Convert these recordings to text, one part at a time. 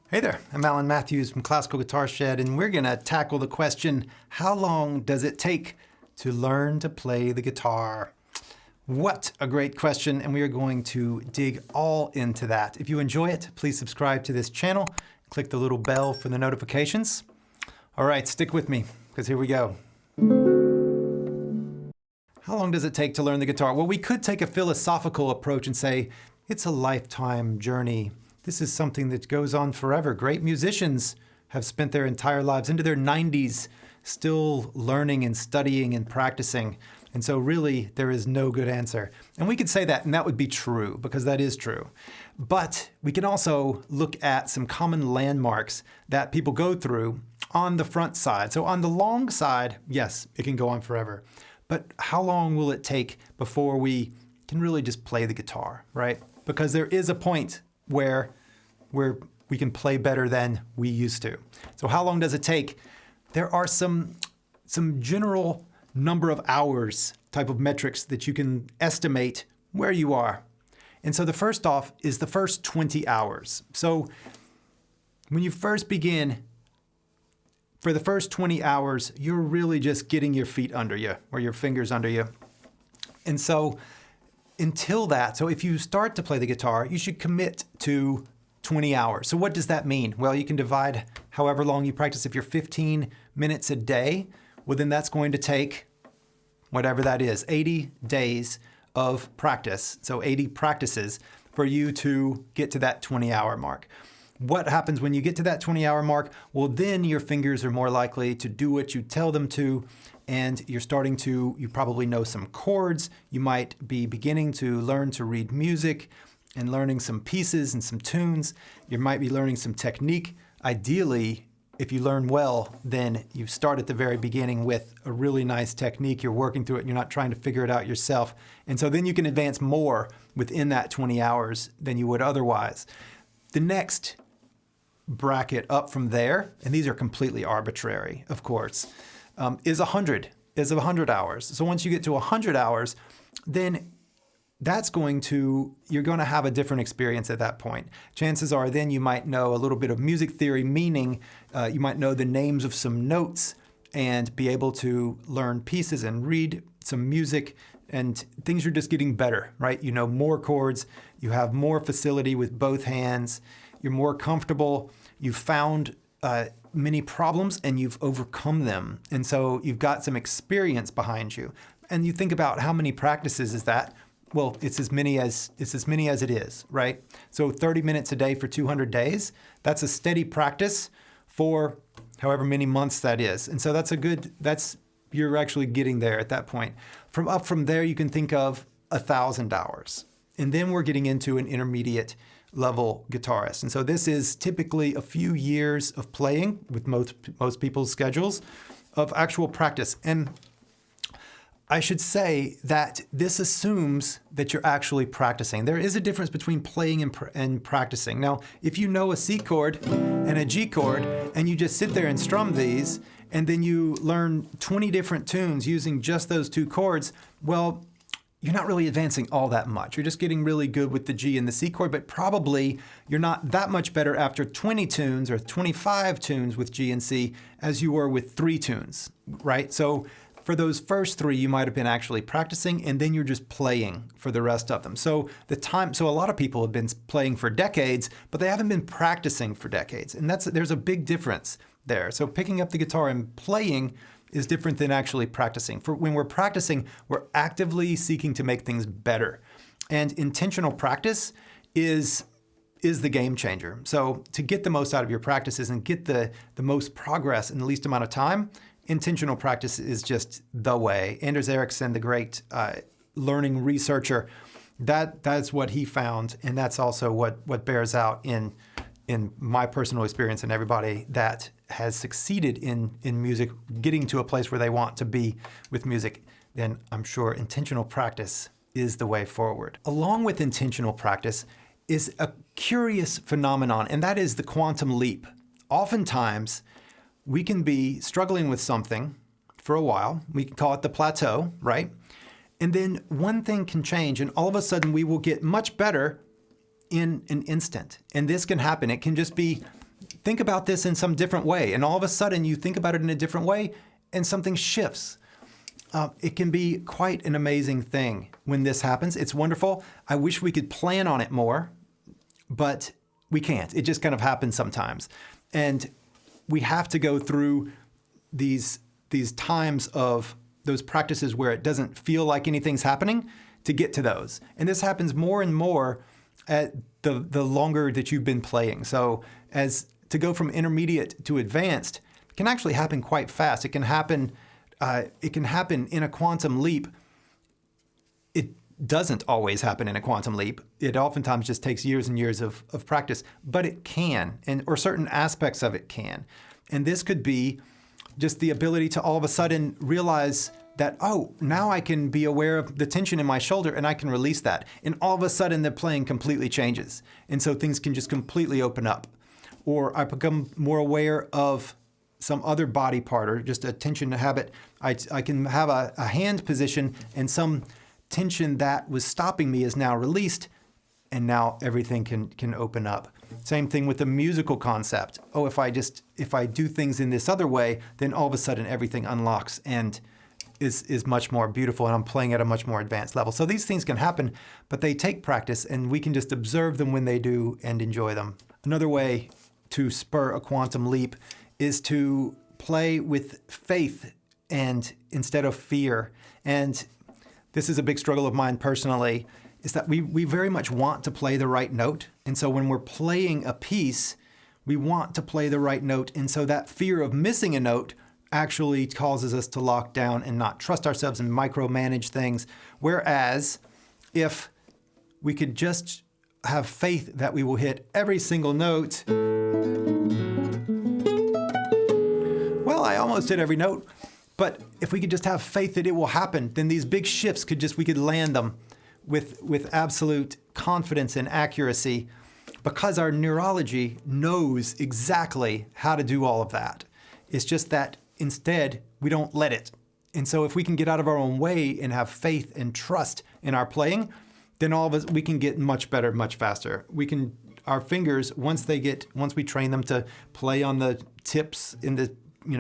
Hey there, I'm Alan Matthews from Classical Guitar Shed, and we're going to tackle the question, how long does it take to learn to play the guitar? What a great question, and we are going to dig all into that. If you enjoy it, please subscribe to this channel. Click the little bell for the notifications. All right, stick with me, because here we go. How long does it take to learn the guitar? Well, we could take a philosophical approach and say, it's a lifetime journey. This is something that goes on forever. Great musicians have spent their entire lives into their 90s still learning and studying and practicing. And so really, there is no good answer. And we could say that, and that would be true, because that is true. But we can also look at some common landmarks that people go through on the front side. So on the long side, yes, it can go on forever. But how long will it take before we can really just play the guitar, right? Because there is a point where we can play better than we used to. So how long does it take? There are some general number of hours type of metrics that you can estimate where you are. And so the first off is the first 20 hours. So when you first begin, for the first 20 hours, you're really just getting your feet under you or your fingers under you. And so until that, so if you start to play the guitar, you should commit to 20 hours. So what does that mean? Well, you can divide however long you practice. If you're 15 minutes a day, well, then that's going to take whatever that is, 80 days of practice. So 80 practices for you to get to that 20-hour mark. What happens when you get to that 20-hour mark? Well, then your fingers are more likely to do what you tell them to, and you probably know some chords. You might be beginning to learn to read music and learning some pieces and some tunes. You might be learning some technique. Ideally, if you learn well, then you start at the very beginning with a really nice technique. You're working through it and you're not trying to figure it out yourself. And so then you can advance more within that 20 hours than you would otherwise. The next bracket up from there, and these are completely arbitrary, of course, is 100 hours. So once you get to 100 hours, then you're going to have a different experience at that point. Chances are then you might know a little bit of music theory, meaning you might know the names of some notes and be able to learn pieces and read some music, and things are just getting better, right? You know more chords, you have more facility with both hands, you're more comfortable, you've found many problems and you've overcome them. And so you've got some experience behind you. And you think about how many practices is that? Well, it's as many as it is, right? So 30 minutes a day for 200 days, that's a steady practice for however many months that is. And so you're actually getting there at that point. From there, you can think of 1,000 hours. And then we're getting into an intermediate level guitarist. And so this is typically a few years of playing with most people's schedules of actual practice. And I should say that this assumes that you're actually practicing. There is a difference between playing and practicing. Now, if you know a C chord and a G chord, and you just sit there and strum these, and then you learn 20 different tunes using just those two chords, well, you're not really advancing all that much. You're just getting really good with the G and the C chord, but probably you're not that much better after 20 tunes or 25 tunes with G and C as you were with 3 tunes, right? So for those first 3, you might have been actually practicing, and then you're just playing for the rest of them. So a lot of people have been playing for decades, but they haven't been practicing for decades. And there's a big difference there. So picking up the guitar and playing is different than actually practicing. When we're practicing, we're actively seeking to make things better. And intentional practice is the game changer. So to get the most out of your practices and get the most progress in the least amount of time, intentional practice is just the way. Anders Ericsson, the great learning researcher, that's what he found, and that's also what bears out in my personal experience and everybody that has succeeded in music, getting to a place where they want to be with music. Then I'm sure intentional practice is the way forward. Along with intentional practice is a curious phenomenon, and that is the quantum leap. Oftentimes, we can be struggling with something for a while. We can call it the plateau, right? And then one thing can change, and all of a sudden we will get much better in an instant. And this can happen. It can just be think about this in some different way. And all of a sudden you think about it in a different way and something shifts. It can be quite an amazing thing when this happens. It's wonderful. I wish we could plan on it more, but we can't. It just kind of happens sometimes. And we have to go through these times of those practices where it doesn't feel like anything's happening to get to those. And this happens more and more at the longer that you've been playing. So as to go from intermediate to advanced can actually happen quite fast. It can happen in a quantum leap. It doesn't always happen in a quantum leap. It oftentimes just takes years and years of practice, but it can, or certain aspects of it can. And this could be just the ability to all of a sudden realize that, oh, now I can be aware of the tension in my shoulder and I can release that. And all of a sudden the playing completely changes. And so things can just completely open up. Or I become more aware of some other body part or just a tension habit. I can have a hand position and some tension that was stopping me is now released, and now everything can open up. Same thing with the musical concept. Oh, if I do things in this other way, then all of a sudden everything unlocks and is much more beautiful, and I'm playing at a much more advanced level. So these things can happen, but they take practice, and we can just observe them when they do and enjoy them. Another way to spur a quantum leap is to play with faith and instead of fear. And this is a big struggle of mine personally, is that we very much want to play the right note. And so when we're playing a piece, we want to play the right note. And so that fear of missing a note actually causes us to lock down and not trust ourselves and micromanage things. Whereas if we could just have faith that we will hit every single note. Well, I almost hit every note, but if we could just have faith that it will happen, then these big shifts we could land them with absolute confidence and accuracy, because our neurology knows exactly how to do all of that. It's just that instead we don't let it. And so if we can get out of our own way and have faith and trust in our playing, then all of us, we can get much better, much faster. Our fingers, once we train them to play on the tips in the,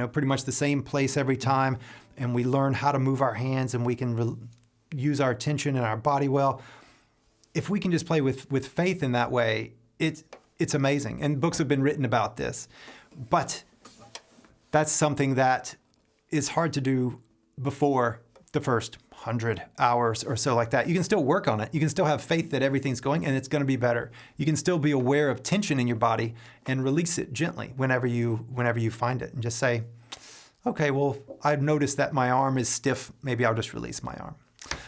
pretty much the same place every time, and we learn how to move our hands and we can use our tension in our body well. If we can just play with faith in that way, it's amazing. And books have been written about this. But that's something that is hard to do before the first 100 hours or so like that. You can still work on it. You can still have faith that everything's going and it's going to be better. You can still be aware of tension in your body and release it gently whenever you find it, and just say, okay, well, I've noticed that my arm is stiff. Maybe I'll just release my arm.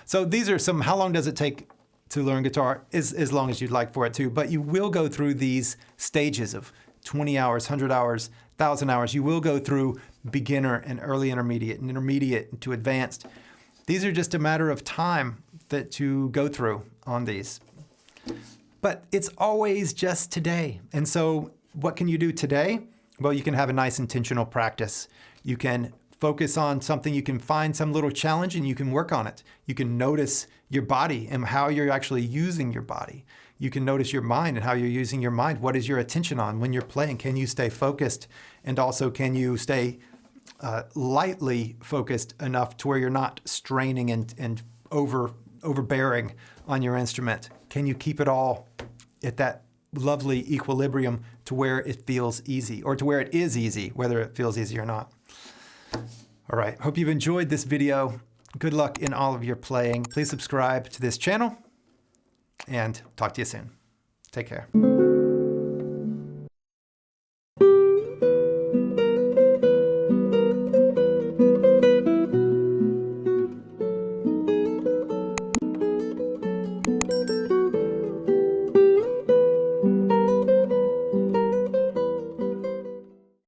So these are how long does it take to learn guitar? As long as you'd like for it to, but you will go through these stages of 20 hours, 100 hours, 1,000 hours. You will go through beginner and early intermediate and intermediate to advanced. These are just a matter of time to go through on these. But it's always just today. And so what can you do today? Well, you can have a nice intentional practice. You can focus on something. You can find some little challenge and you can work on it. You can notice your body and how you're actually using your body. You can notice your mind and how you're using your mind. What is your attention on when you're playing? Can you stay focused? And also, can you stay lightly focused enough to where you're not straining and overbearing on your instrument? Can you keep it all at that lovely equilibrium to where it feels easy, or to where it is easy, whether it feels easy or not? All right, hope you've enjoyed this video. Good luck in all of your playing. Please subscribe to this channel and talk to you soon. Take care.